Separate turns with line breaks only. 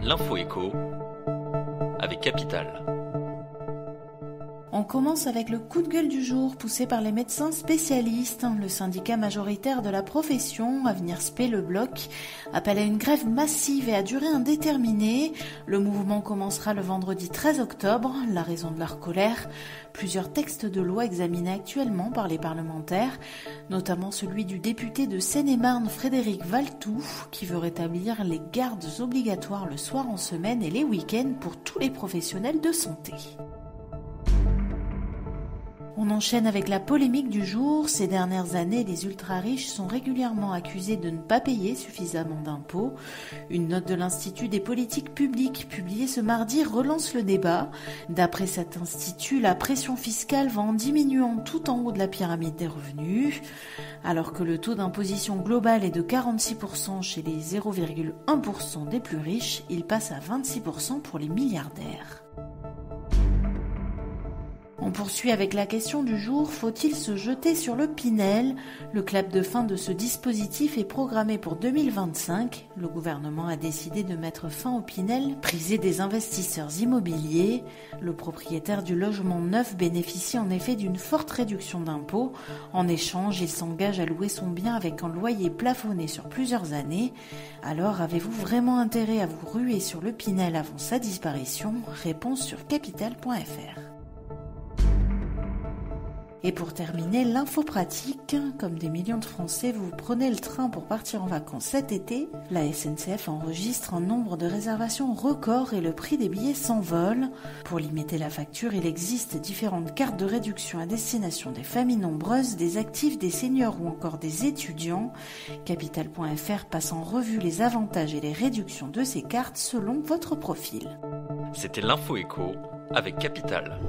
L'info écho avec Capital.
On commence avec le coup de gueule du jour poussé par les médecins spécialistes. Le syndicat majoritaire de la profession, Avenir Spé Le Bloc, appelle à une grève massive et à durée indéterminée. Le mouvement commencera le vendredi 13 octobre. La raison de leur colère, plusieurs textes de loi examinés actuellement par les parlementaires, notamment celui du député de Seine-et-Marne Frédéric Valletoux, qui veut rétablir les gardes obligatoires le soir en semaine et les week-ends pour tous les professionnels de santé. On enchaîne avec la polémique du jour. Ces dernières années, les ultra-riches sont régulièrement accusés de ne pas payer suffisamment d'impôts. Une note de l'Institut des politiques publiques publiée ce mardi relance le débat. D'après cet institut, la pression fiscale va en diminuant tout en haut de la pyramide des revenus. Alors que le taux d'imposition global est de 46% chez les 0,1% des plus riches, il passe à 26% pour les milliardaires. On poursuit avec la question du jour, faut-il se jeter sur le Pinel ? Le clap de fin de ce dispositif est programmé pour 2025. Le gouvernement a décidé de mettre fin au Pinel, prisé des investisseurs immobiliers. Le propriétaire du logement neuf bénéficie en effet d'une forte réduction d'impôts. En échange, il s'engage à louer son bien avec un loyer plafonné sur plusieurs années. Alors, avez-vous vraiment intérêt à vous ruer sur le Pinel avant sa disparition ? Réponse sur capital.fr. Et pour terminer, l'info pratique. Comme des millions de Français, vous prenez le train pour partir en vacances cet été. La SNCF enregistre un nombre de réservations record et le prix des billets s'envole. Pour limiter la facture, il existe différentes cartes de réduction à destination des familles nombreuses, des actifs, des seniors ou encore des étudiants. Capital.fr passe en revue les avantages et les réductions de ces cartes selon votre profil.
C'était l'info écho avec Capital.